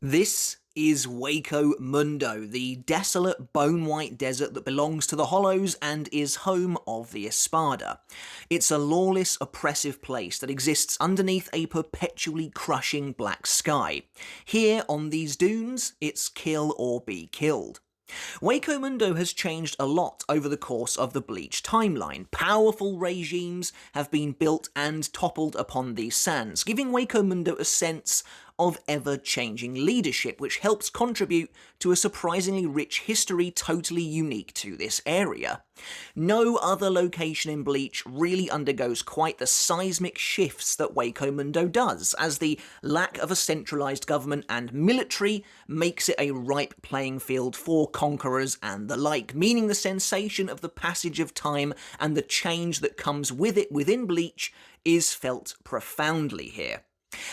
This is Hueco Mundo, the desolate bone-white desert that belongs to the Hollows and is home of the Espada. It's a lawless, oppressive place that exists underneath a perpetually crushing black sky. Here on these dunes, it's kill or be killed. Hueco Mundo has changed a lot over the course of the Bleach timeline. Powerful regimes have been built and toppled upon these sands, giving Hueco Mundo a sense of ever-changing leadership, which helps contribute to a surprisingly rich history totally unique to this area. No other location in Bleach really undergoes quite the seismic shifts that Hueco Mundo does, as the lack of a centralised government and military makes it a ripe playing field for conquerors and the like, meaning the sensation of the passage of time and the change that comes with it within Bleach is felt profoundly here.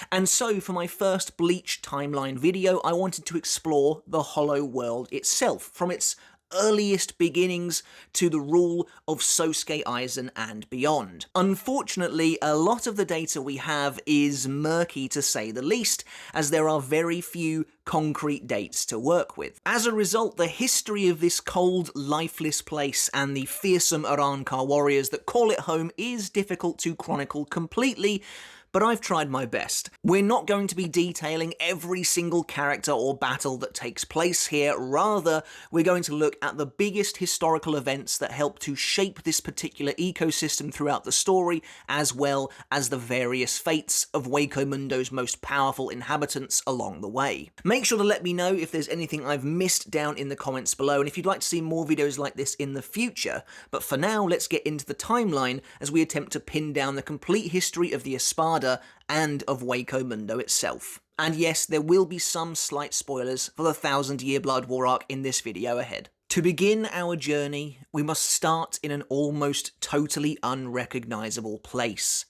And so, for my first Bleach timeline video, I wanted to explore the Hollow world itself, from its earliest beginnings to the rule of Sosuke Aizen and beyond. Unfortunately, a lot of the data we have is murky to say the least, as there are very few concrete dates to work with. As a result, the history of this cold, lifeless place and the fearsome Arrancar warriors that call it home is difficult to chronicle completely, but I've tried my best. We're not going to be detailing every single character or battle that takes place here, rather we're going to look at the biggest historical events that help to shape this particular ecosystem throughout the story, as well as the various fates of Hueco Mundo's most powerful inhabitants along the way. Make sure to let me know if there's anything I've missed down in the comments below, and if you'd like to see more videos like this in the future. But for now, let's get into the timeline as we attempt to pin down the complete history of the Espada and of Hueco Mundo itself. And yes, there will be some slight spoilers for the 1000-year Blood War arc in this video ahead. To begin our journey, we must start in an almost totally unrecognisable place.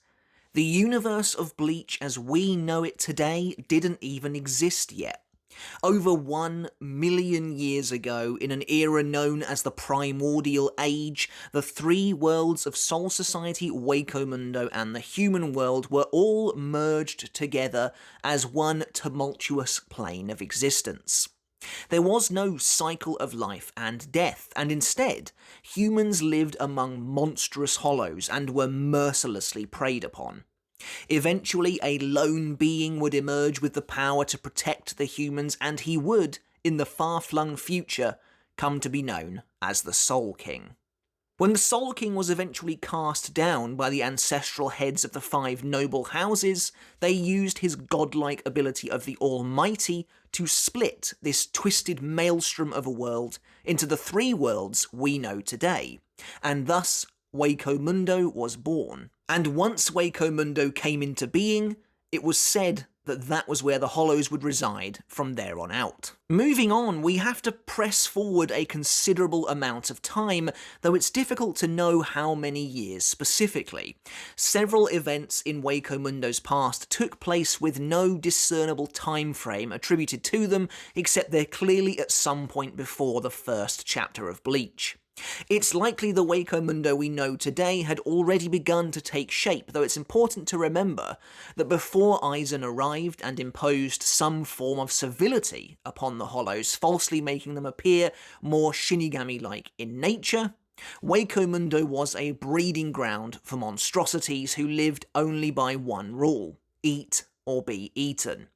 The universe of Bleach as we know it today didn't even exist yet. Over 1 million years ago, in an era known as the Primordial Age, the three worlds of Soul Society, Hueco Mundo, and the human world were all merged together as one tumultuous plane of existence. There was no cycle of life and death, and instead, humans lived among monstrous hollows and were mercilessly preyed upon. Eventually, a lone being would emerge with the power to protect the humans, and he would, in the far-flung future, come to be known as the Soul King. When the Soul King was eventually cast down by the ancestral heads of the 5 noble houses, they used his godlike ability of the Almighty to split this twisted maelstrom of a world into the 3 worlds we know today, and thus Hueco Mundo was born. And once Hueco Mundo came into being, it was said that that was where the Hollows would reside from there on out. Moving on, we have to press forward a considerable amount of time, though it's difficult to know how many years specifically. Several events in Hueco Mundo's past took place with no discernible time frame attributed to them, except they're clearly at some point before the first chapter of Bleach. It's likely the Hueco Mundo we know today had already begun to take shape, though it's important to remember that before Aizen arrived and imposed some form of civility upon the Hollows, falsely making them appear more Shinigami-like in nature, Hueco Mundo was a breeding ground for monstrosities who lived only by one rule: eat or be eaten.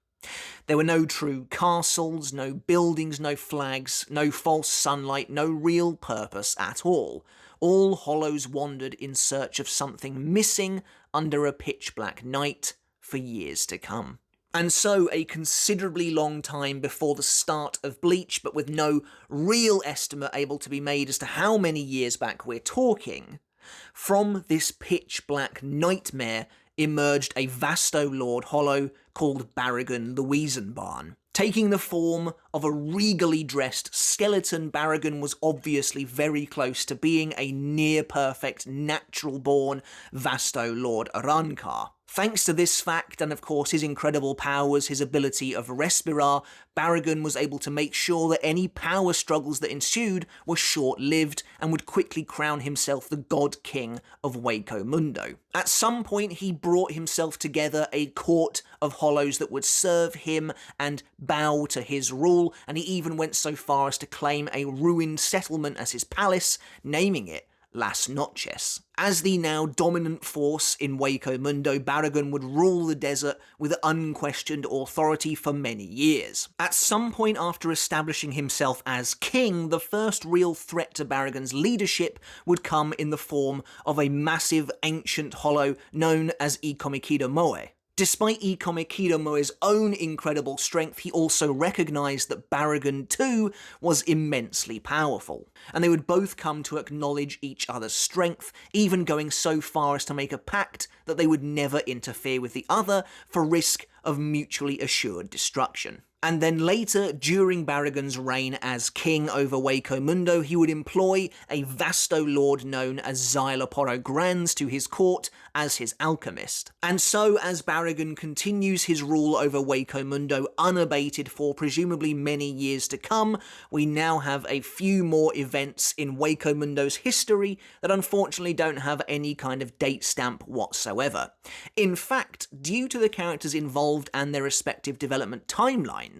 There were no true castles, no buildings, no flags, no false sunlight, no real purpose at all. All Hollows wandered in search of something missing under a pitch-black night for years to come. And so, a considerably long time before the start of Bleach, but with no real estimate able to be made as to how many years back we're talking, from this pitch-black nightmare emerged a Vasto-Lord Hollow called Baraggan the Weazenbarn. Taking the form of a regally dressed skeleton, Baraggan was obviously very close to being a near-perfect, natural-born Vasto-Lord Arrancar. Thanks to this fact, and of course his incredible powers, his ability of Respirar, Baraggan was able to make sure that any power struggles that ensued were short-lived and would quickly crown himself the God King of Hueco Mundo. At some point he brought himself together a court of hollows that would serve him and bow to his rule, and he even went so far as to claim a ruined settlement as his palace, naming it Las Noches. As the now dominant force in Hueco Mundo, Baraggan would rule the desert with unquestioned authority for many years. At some point after establishing himself as king, the first real threat to Baraggan's leadership would come in the form of a massive ancient hollow known as Ikomikido Moe. Despite Ikomikido Moe's own incredible strength, he also recognised that Baraggan too was immensely powerful, and they would both come to acknowledge each other's strength, even going so far as to make a pact that they would never interfere with the other for risk of mutually assured destruction. And then later, during Baraggan's reign as king over Hueco Mundo, he would employ a Vasto lord known as Xyloporo Grans to his court as his alchemist. And so, as Baraggan continues his rule over Hueco Mundo unabated for presumably many years to come, we now have a few more events in Hueco Mundo's history that unfortunately don't have any kind of date stamp whatsoever. In fact, due to the characters involved and their respective development timelines,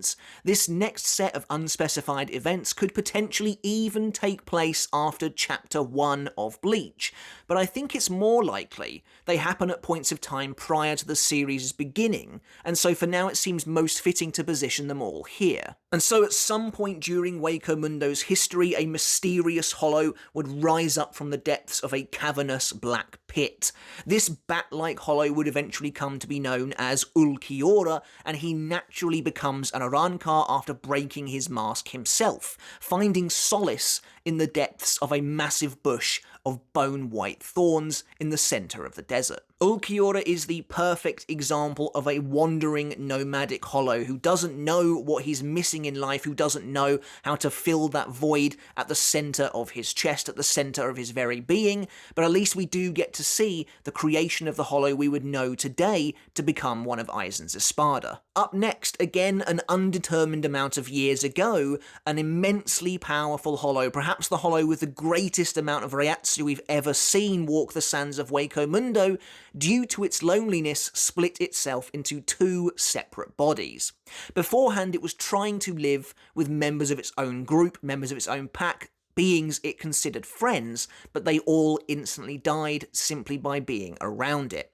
this next set of unspecified events could potentially even take place after Chapter 1 of Bleach, but I think it's more likely they happen at points of time prior to the series' beginning, and so for now it seems most fitting to position them all here. And so at some point during Hueco Mundo's history, a mysterious hollow would rise up from the depths of a cavernous black pit. This bat-like hollow would eventually come to be known as Ulquiorra, and he naturally becomes an Arrancar after breaking his mask himself, finding solace in the depths of a massive bush of bone-white thorns in the centre of the desert. Ulquiorra is the perfect example of a wandering nomadic hollow who doesn't know what he's missing in life, who doesn't know how to fill that void at the centre of his chest, at the centre of his very being, but at least we do get to see the creation of the hollow we would know today to become one of Aizen's Espada. Up next, again an undetermined amount of years ago, an immensely powerful hollow, perhaps the hollow with the greatest amount of Reiatsu we've ever seen walk the sands of Hueco Mundo, due to its loneliness, split itself into two separate bodies. Beforehand, it was trying to live with members of its own group, members of its own pack, beings it considered friends, but they all instantly died simply by being around it.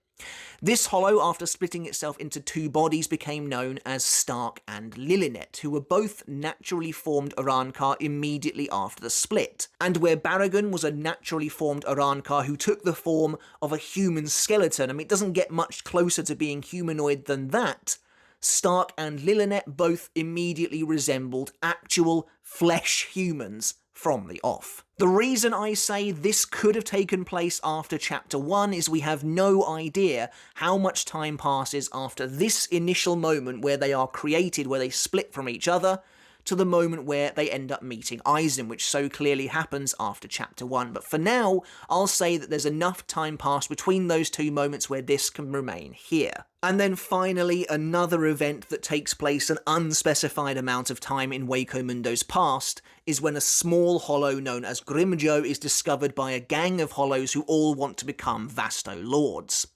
This hollow, after splitting itself into two bodies, became known as Stark and Lilinet, who were both naturally formed Arrancar immediately after the split. And where Baraggan was a naturally formed Arrancar who took the form of a human skeleton, I mean, it doesn't get much closer to being humanoid than that, Stark and Lilinet both immediately resembled actual flesh humans from the off. The reason I say this could have taken place after Chapter 1 is we have no idea how much time passes after this initial moment where they are created, where they split from each other, to the moment where they end up meeting Aizen, which so clearly happens after Chapter 1. But for now, I'll say that there's enough time passed between those two moments where this can remain here. And then finally, another event that takes place an unspecified amount of time in Hueco Mundo's past is when a small hollow known as Grimmjow is discovered by a gang of hollows who all want to become Vasto lords.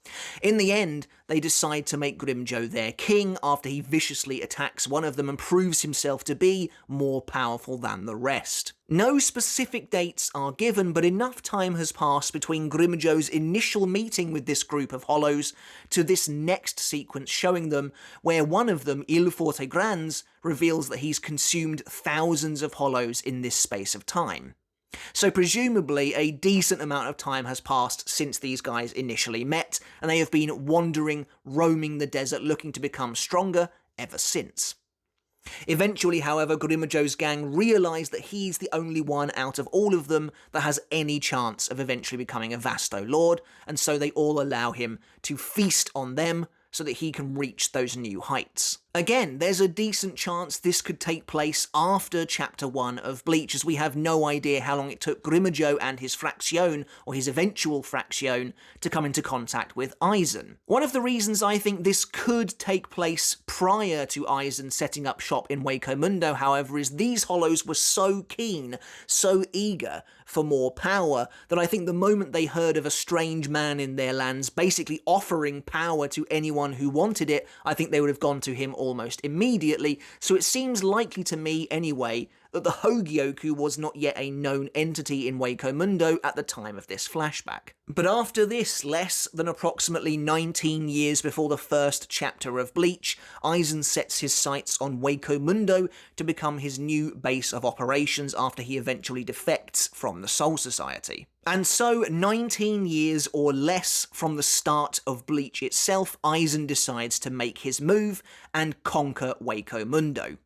In the end, they decide to make Grimmjow their king after he viciously attacks one of them and proves himself to be more powerful than the rest. No specific dates are given, but enough time has passed between Grimmjow's initial meeting with this group of hollows to this next sequence showing them where one of them, Il Forte Grans, reveals that he's consumed thousands of hollows in this space of time. So presumably a decent amount of time has passed since these guys initially met, and they have been wandering, roaming the desert looking to become stronger ever since. Eventually, however, Grimmjow's gang realise that he's the only one out of all of them that has any chance of eventually becoming a Vasto Lord, and so they all allow him to feast on them so that he can reach those new heights. Again, there's a decent chance this could take place after Chapter 1 of Bleach, as we have no idea how long it took grimmjow and his Fraction, or his eventual Fraction, to come into contact with Aizen. One of the reasons I think this could take place prior to Aizen setting up shop in Hueco Mundo, however, is these Hollows were so keen, so eager for more power, that I think the moment they heard of a strange man in their lands basically offering power to anyone who wanted it, I think they would have gone to him almost immediately. So it seems likely to me, anyway, that the Hogyoku was not yet a known entity in Hueco Mundo at the time of this flashback. But after this, less than approximately 19 years before the first chapter of Bleach, Aizen sets his sights on Hueco Mundo to become his new base of operations after he eventually defects from the Soul Society. And so, 19 years or less from the start of Bleach itself, Aizen decides to make his move and conquer Hueco Mundo.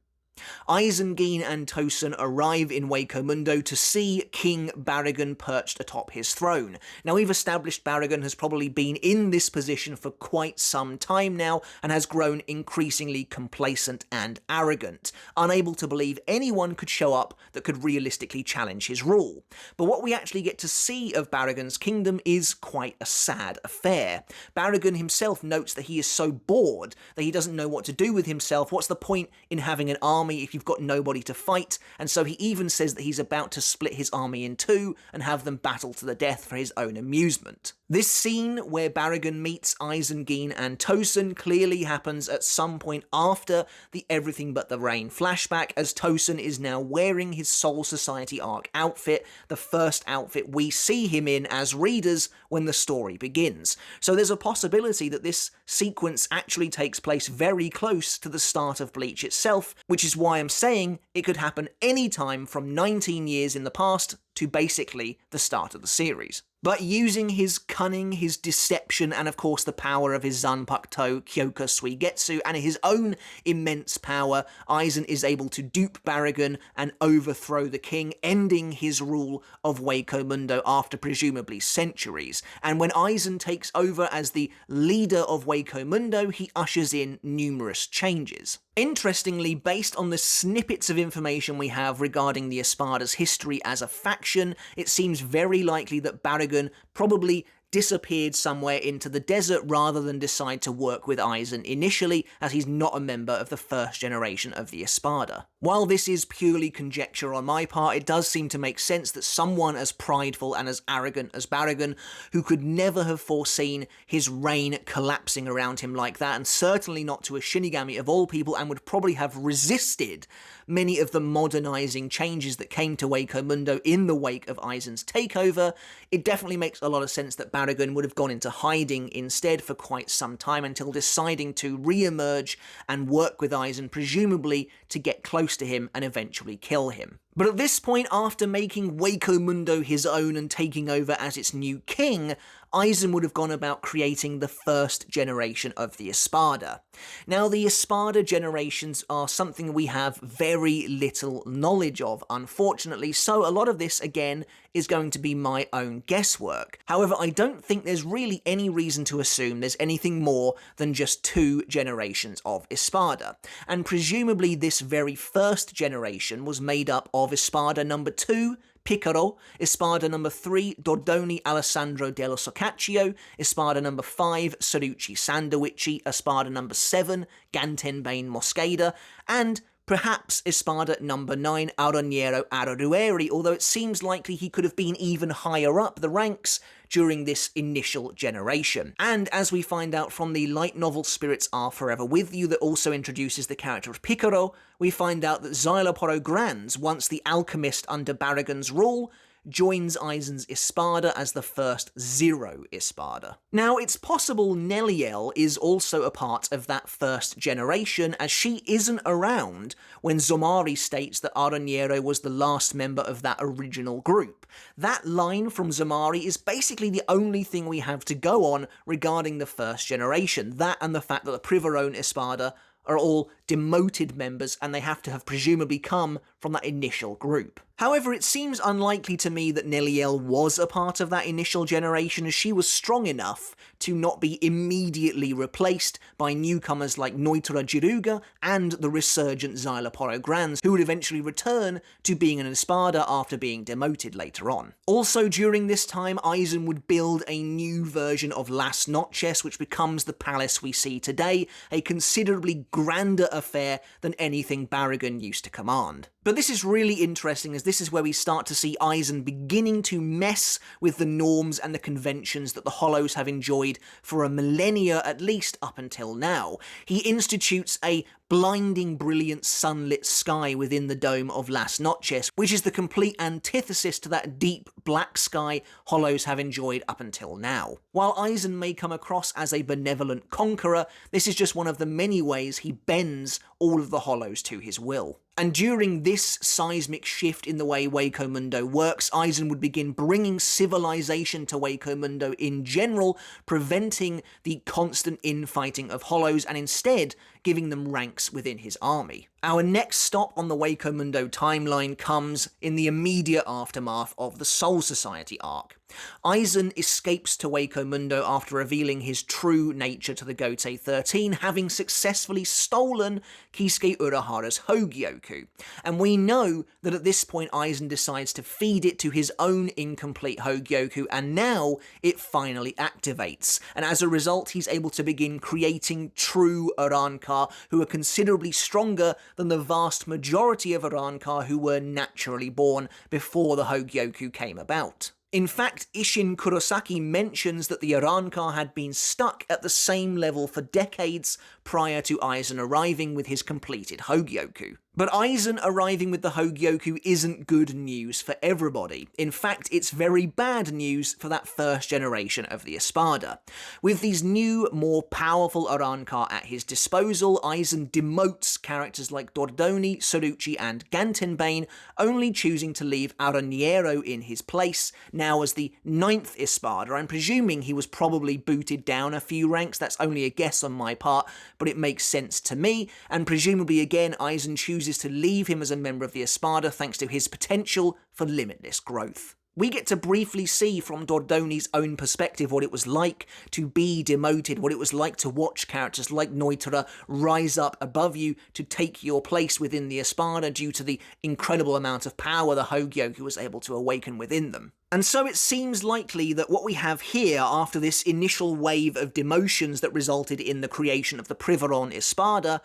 Aizen, Gin and Tosen arrive in Hueco Mundo to see King Baraggan perched atop his throne. Now, we've established Baraggan has probably been in this position for quite some time now and has grown increasingly complacent and arrogant, unable to believe anyone could show up that could realistically challenge his rule. But what we actually get to see of Baraggan's kingdom is quite a sad affair. Baraggan himself notes that he is so bored that he doesn't know what to do with himself. What's the point in having an army if you've got nobody to fight? And so he even says that he's about to split his army in two and have them battle to the death for his own amusement. This scene where Baraggan meets Aizen, Gin and Tosen clearly happens at some point after the Everything But the Rain flashback, as Tosen is now wearing his Soul Society arc outfit, the first outfit we see him in as readers when the story begins. So there's a possibility that this sequence actually takes place very close to the start of Bleach itself, which is why I'm saying it could happen any time from 19 years in the past to basically the start of the series. But using his cunning, his deception, and of course the power of his Zanpakuto, Kyoka Suigetsu, and his own immense power, Aizen is able to dupe Baraggan and overthrow the king, ending his rule of Hueco Mundo after presumably centuries. And when Aizen takes over as the leader of Hueco Mundo, he ushers in numerous changes. Interestingly, based on the snippets of information we have regarding the Espada's history as a faction, it seems very likely that Baraggan probably disappeared somewhere into the desert rather than decide to work with Aizen initially, as he's not a member of the first generation of the Espada. While this is purely conjecture on my part, it does seem to make sense that someone as prideful and as arrogant as Baraggan, who could never have foreseen his reign collapsing around him like that, and certainly not to a Shinigami of all people, and would probably have resisted many of the modernizing changes that came to Hueco Mundo in the wake of Aizen's takeover, it definitely makes a lot of sense that Baraggan would have gone into hiding instead for quite some time until deciding to re-emerge and work with Aizen, presumably to get close to him and eventually kill him. But at this point, after making Hueco Mundo his own and taking over as its new king, Aizen would have gone about creating the first generation of the Espada. Now, the Espada generations are something we have very little knowledge of, unfortunately, so a lot of this, again, is going to be my own guesswork. However, I don't think there's really any reason to assume there's anything more than just 2 generations of Espada. And presumably this very first generation was made up of Espada number 2, Picaro, Espada number 3, Dordoni Alessandro dello Soccaccio, Espada number 5, Sarucci Sandowichi, Espada number 7, Gantenbane Mosqueda, and perhaps Espada number 9, Aroniero Ararueri, although it seems likely he could have been even higher up the ranks during this initial generation. And as we find out from the light novel Spirits Are Forever With You that also introduces the character of Picaro, we find out that Xyloporo Granz, once the alchemist under Baraggan's rule, joins Aizen's Espada as the first Zero Espada. Now, it's possible Neliel is also a part of that first generation, as she isn't around when Zomari states that Aroniero was the last member of that original group. That line from Zomari is basically the only thing we have to go on regarding the first generation, that and the fact that the Privorone Espada are all demoted members, and they have to have presumably come from that initial group. However, it seems unlikely to me that Neliel was a part of that initial generation, as she was strong enough to not be immediately replaced by newcomers like Noitra Jiruga and the resurgent Xyloporo Grands, who would eventually return to being an Espada after being demoted later on. Also during this time, Aizen would build a new version of Las Noches, which becomes the palace we see today, a considerably grander affair than anything Baraggan used to command. But this is really interesting, as this is where we start to see Aizen beginning to mess with the norms and the conventions that the Hollows have enjoyed for a millennia, at least up until now. He institutes a blinding brilliant sunlit sky within the dome of Las Noches, which is the complete antithesis to that deep black sky Hollows have enjoyed up until now. While Aizen may come across as a benevolent conqueror, this is just one of the many ways he bends all of the Hollows to his will. And during this seismic shift in the way Hueco Mundo works, Aizen would begin bringing civilization to Hueco Mundo in general, preventing the constant infighting of Hollows and instead giving them ranks within his army. Our next stop on the Hueco Mundo timeline comes in the immediate aftermath of the Soul Society arc. Aizen escapes to Hueco Mundo after revealing his true nature to the Gotei 13, having successfully stolen Kisuke Urahara's Hogyoku. And we know that at this point Aizen decides to feed it to his own incomplete Hogyoku, and now it finally activates. And as a result, he's able to begin creating true Urankar, who are considerably stronger than the vast majority of Urankar who were naturally born before the Hogyoku came about. In fact, Isshin Kurosaki mentions that the Urankar had been stuck at the same level for decades prior to Aizen arriving with his completed Hogyoku. But Aizen arriving with the Hogyoku isn't good news for everybody. In fact, it's very bad news for that first generation of the Espada. With these new, more powerful Urankar at his disposal, Aizen demotes characters like Dordoni, Soruchi, and Gantenbane, only choosing to leave Araniero in his place. Now as the 9th Espada, I'm presuming he was probably booted down a few ranks. That's only a guess on my part, but it makes sense to me, and presumably again Aizen chooses to leave him as a member of the Espada thanks to his potential for limitless growth. We get to briefly see from Dordoni's own perspective what it was like to be demoted, what it was like to watch characters like Noitra rise up above you to take your place within the Espada due to the incredible amount of power the Hogyoku was able to awaken within them. And so it seems likely that what we have here after this initial wave of demotions that resulted in the creation of the Privaron Espada,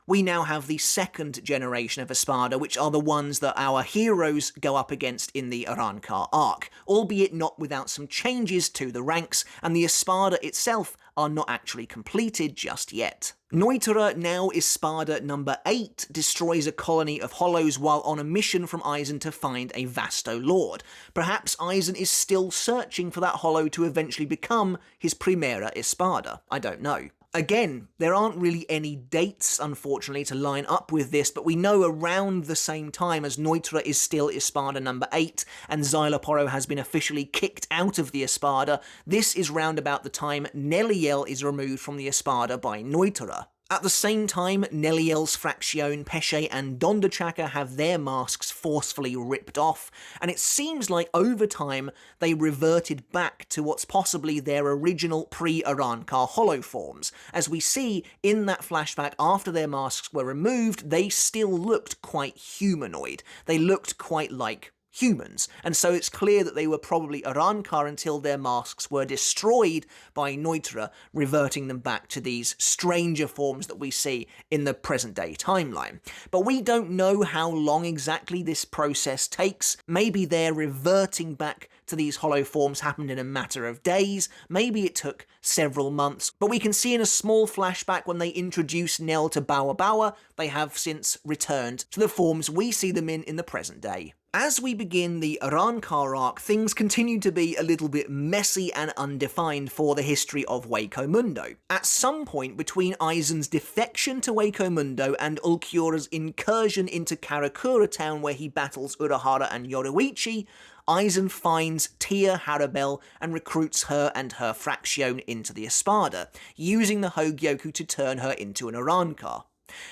we now have the second generation of Espada, which are the ones that our heroes go up against in the Urankar arc, albeit not without some changes to the ranks, and the Espada itself are not actually completed just yet. Noitra, now Espada number 8, destroys a colony of Hollows while on a mission from Aizen to find a Vasto Lord. Perhaps Aizen is still searching for that Hollow to eventually become his Primera Espada. I don't know. Again, there aren't really any dates, unfortunately, to line up with this, but we know around the same time as Noitra is still Espada number 8, and Xyloporo has been officially kicked out of the Espada, this is round about the time Neliel is removed from the Espada by Noitra. At the same time, Neliel's Fraction, Pesce, and Dondachaka have their masks forcefully ripped off, and it seems like over time they reverted back to what's possibly their original pre-Urankar hollow forms. As we see in that flashback, after their masks were removed, they still looked quite humanoid. They looked quite like humans, and so it's clear that they were probably Urankar until their masks were destroyed by Noitra, reverting them back to these stranger forms that we see in the present-day timeline. But we don't know how long exactly this process takes. Maybe their reverting back to these hollow forms happened in a matter of days, maybe it took several months, but we can see in a small flashback when they introduce Nel to Bawa Bawa, they have since returned to the forms we see them in the present day. As we begin the Urankar arc, things continue to be a little bit messy and undefined for the history of Hueco Mundo. At some point between Aizen's defection to Hueco Mundo and Ulquiorra's incursion into Karakura town where he battles Urahara and Yoruichi, Aizen finds Tia Harabel and recruits her and her Fraction into the Espada, using the Hogyoku to turn her into an Urankar.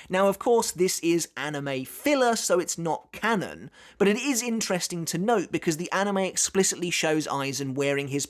Now, of course, this is anime filler, so it's not canon, but it is interesting to note because the anime explicitly shows Aizen wearing his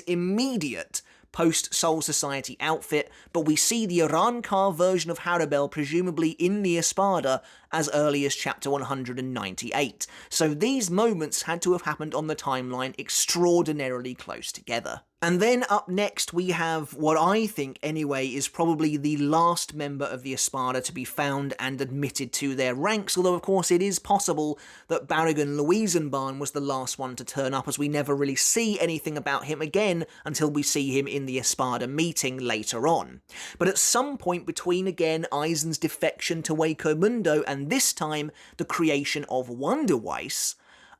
immediate post-Soul Society outfit, but we see the Arrancar version of Haribel presumably in the Espada as early as chapter 198, so these moments had to have happened on the timeline extraordinarily close together. And then up next we have what I think anyway is probably the last member of the Espada to be found and admitted to their ranks, although of course it is possible that Baraggan Louisenbahn was the last one to turn up, as we never really see anything about him again until we see him in the Espada meeting later on. But at some point between again Aizen's defection to Hueco Mundo and this time the creation of Wandenreich,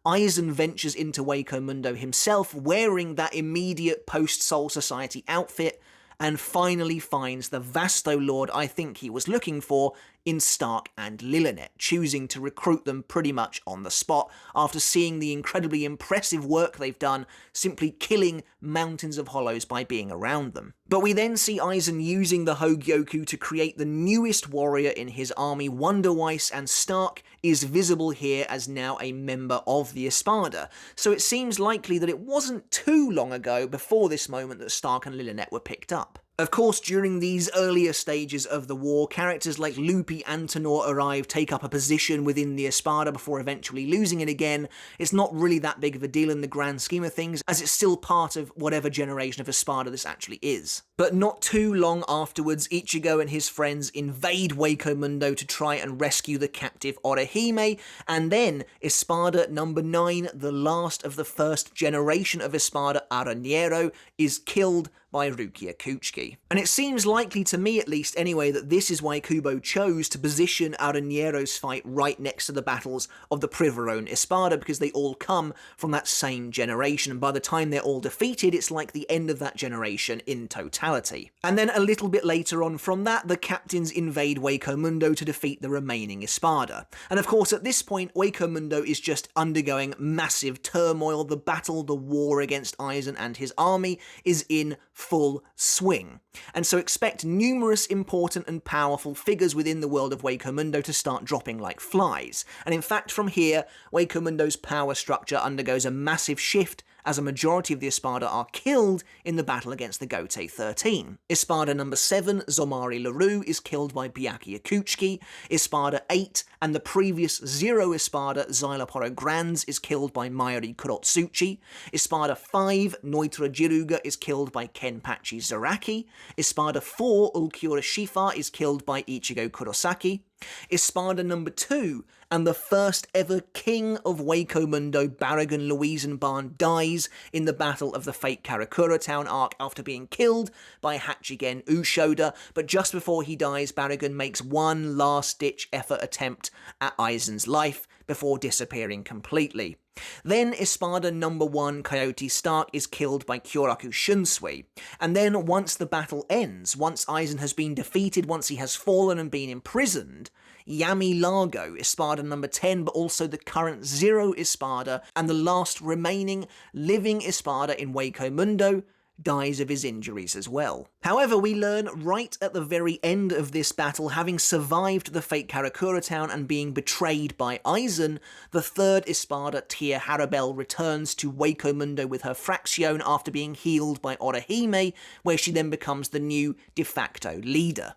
Aizen ventures into Hueco Mundo himself wearing that immediate post-Soul Society outfit and finally finds the Vasto Lord I think he was looking for in Stark and Lilinet, choosing to recruit them pretty much on the spot after seeing the incredibly impressive work they've done simply killing mountains of hollows by being around them. But we then see Aizen using the Hogyoku to create the newest warrior in his army, Wandenreich, and Stark is visible here as now a member of the Espada, so it seems likely that it wasn't too long ago before this moment that Stark and Lilinet were picked up. Of course, during these earlier stages of the war, characters like Lupi Antenor arrive, take up a position within the Espada before eventually losing it again. It's not really that big of a deal in the grand scheme of things, as it's still part of whatever generation of Espada this actually is. But not too long afterwards, Ichigo and his friends invade Hueco Mundo to try and rescue the captive Orihime, and then Espada number 9, the last of the first generation of Espada, Aranero, is killed by Rukia Kuchiki. And it seems likely to me at least anyway that this is why Kubo chose to position Araniero's fight right next to the battles of the Privorone Espada, because they all come from that same generation, and by the time they're all defeated it's like the end of that generation in totality. And then a little bit later on from that, the captains invade Hueco Mundo to defeat the remaining Espada. And of course at this point Hueco Mundo is just undergoing massive turmoil. The battle, the war against Aizen and his army is in full swing. And so expect numerous important and powerful figures within the world of Hueco Mundo to start dropping like flies. And in fact from here, Hueco Mundo's power structure undergoes a massive shift as a majority of the Espada are killed in the battle against the Gote 13. Espada number 7, Zomari Larue, is killed by Byakuya Kuchiki. Espada 8 and the previous 0 Espada, Xyloporo Grands, is killed by Mayuri Kurotsuchi. Espada 5, Noitra Jiruga, is killed by Kenpachi Zaraki. Espada 4, Ulquiorra Shifa, is killed by Ichigo Kurosaki. Espada number 2, and the first ever king of Hueco Mundo, Baraggan Louisenbahn, dies in the Battle of the Fake Karakura Town arc after being killed by Hachigen Ushoda, but just before he dies, Baraggan makes one last-ditch effort attempt at Aizen's life before disappearing completely. Then Espada number 1, Coyote Stark, is killed by Kyoraku Shunsui. And then once the battle ends, once Aizen has been defeated, once he has fallen and been imprisoned, Yami Largo, Espada number 10, but also the current 0 Espada, and the last remaining living Espada in Hueco Mundo, dies of his injuries as well. However, we learn right at the very end of this battle, having survived the fake Karakura Town and being betrayed by Aizen, the 3rd Espada, Tia Haribel, returns to Hueco Mundo with her Fraction after being healed by Orihime, where she then becomes the new de facto leader.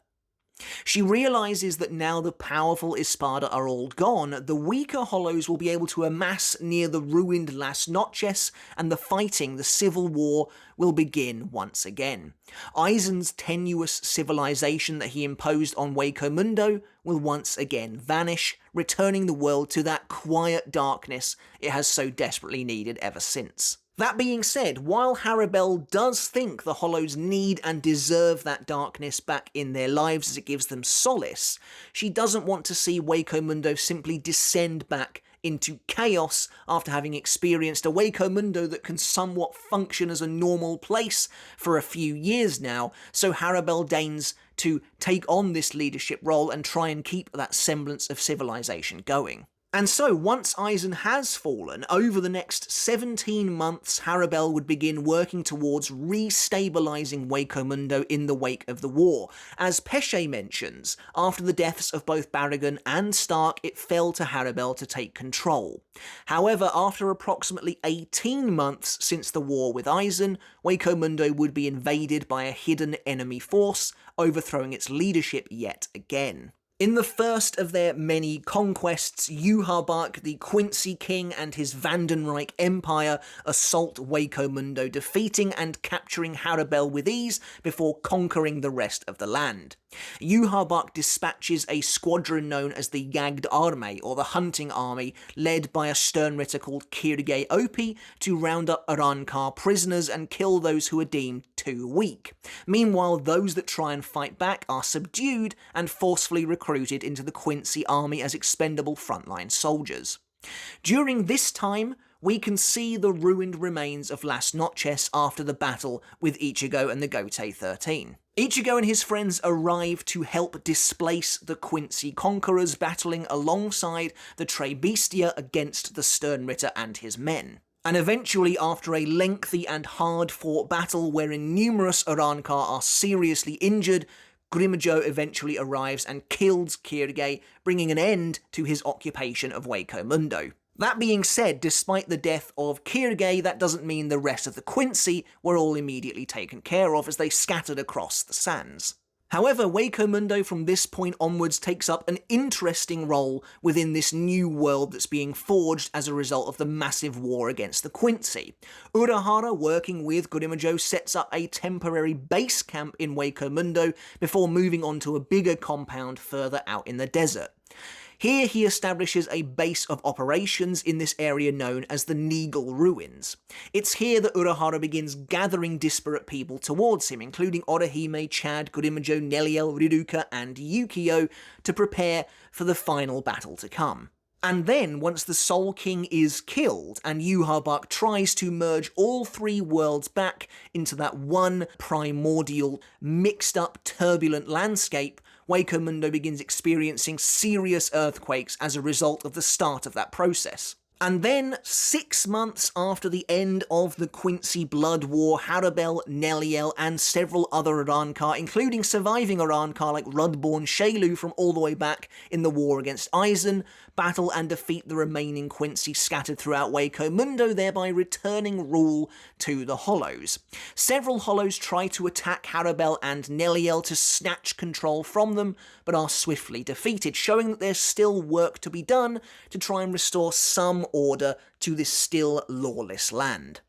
She realises that now the powerful Espada are all gone, the weaker Hollows will be able to amass near the ruined Las Noches, and the fighting, the civil war, will begin once again. Aizen's tenuous civilization that he imposed on Hueco Mundo will once again vanish, returning the world to that quiet darkness it has so desperately needed ever since. That being said, while Haribel does think the Hollows need and deserve that darkness back in their lives as it gives them solace, she doesn't want to see Hueco Mundo simply descend back into chaos after having experienced a Hueco Mundo that can somewhat function as a normal place for a few years now, so Haribel deigns to take on this leadership role and try and keep that semblance of civilization going. And so, once Aizen has fallen, over the next 17 months, Harabel would begin working towards re-stabilising Hueco Mundo in the wake of the war. As Pesce mentions, after the deaths of both Baraggan and Stark, it fell to Harabel to take control. However, after approximately 18 months since the war with Aizen, Hueco Mundo would be invaded by a hidden enemy force, overthrowing its leadership yet again. In the first of their many conquests, Yhwach, the Quincy King, and his Wandenreich Empire assault Hueco Mundo, defeating and capturing Harabel with ease before conquering the rest of the land. Yhwach dispatches a squadron known as the Jagd Armee, or the Hunting Army, led by a sternritter called Kirge Opi, to round up Arrancar prisoners and kill those who are deemed too weak. Meanwhile, those that try and fight back are subdued and forcefully recruited into the Quincy army as expendable frontline soldiers. During this time, we can see the ruined remains of Las Noches after the battle with Ichigo and the Gote 13. Ichigo and his friends arrive to help displace the Quincy conquerors, battling alongside the Tre Bestia against the Sternritter and his men. And eventually, after a lengthy and hard-fought battle wherein numerous Arrancar are seriously injured, Grimmjow eventually arrives and kills Kirge, bringing an end to his occupation of Hueco Mundo. That being said, despite the death of Kirge, that doesn't mean the rest of the Quincy were all immediately taken care of as they scattered across the sands. However, Hueco Mundo from this point onwards takes up an interesting role within this new world that's being forged as a result of the massive war against the Quincy. Urahara, working with Grimmjow, sets up a temporary base camp in Hueco Mundo before moving on to a bigger compound further out in the desert. Here he establishes a base of operations in this area known as the Neagle Ruins. It's here that Urahara begins gathering disparate people towards him, including Orihime, Chad, Grimmjow, Neliel, Riruka, and Yukio, to prepare for the final battle to come. And then, once the Soul King is killed, and Yhwach tries to merge all three worlds back into that one primordial, mixed-up, turbulent landscape, Hueco Mundo begins experiencing serious earthquakes as a result of the start of that process. And then, 6 months after the end of the Quincy Blood War, Harabel, Neliel, and several other Arrancar, including surviving Arrancar like Rudborn Shailu from all the way back in the war against Aizen, battle and defeat the remaining Quincy scattered throughout Hueco Mundo, thereby returning rule to the Hollows. Several Hollows try to attack Harabel and Neliel to snatch control from them, but are swiftly defeated, showing that there's still work to be done to try and restore some order to this still lawless land.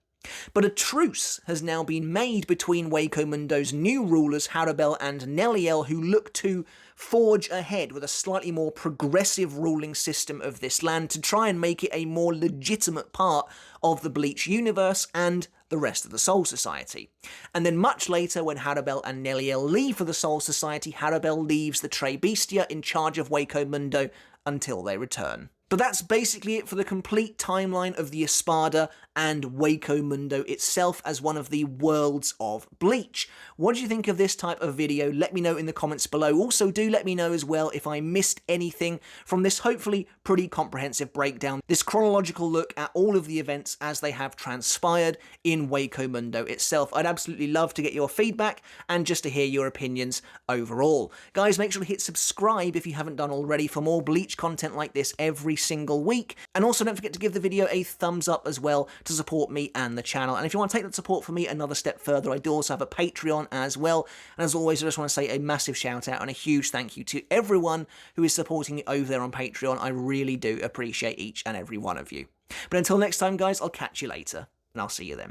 But a truce has now been made between Hueco Mundo's new rulers, Harabel and Neliel, who look to forge ahead with a slightly more progressive ruling system of this land to try and make it a more legitimate part of the Bleach universe and the rest of the Soul Society. And then much later, when Harabel and Neliel leave for the Soul Society, Harabel leaves the Tre Bestia in charge of Hueco Mundo until they return. But that's basically it for the complete timeline of the Espada and Hueco Mundo itself as one of the worlds of Bleach. What do you think of this type of video? Let me know in the comments below. Also, do let me know as well if I missed anything from this hopefully pretty comprehensive breakdown, this chronological look at all of the events as they have transpired in Hueco Mundo itself. I'd absolutely love to get your feedback and just to hear your opinions overall. Guys, make sure to hit subscribe if you haven't done already for more Bleach content like this every single week. And also don't forget to give the video a thumbs up as well to support me and the channel. And if you want to take that support from me another step further, I do also have a Patreon as well. And as always, I just want to say a massive shout out and a huge thank you to everyone who is supporting me over there on Patreon. I really do appreciate each and every one of you. But until next time, guys, I'll catch you later, and I'll see you then.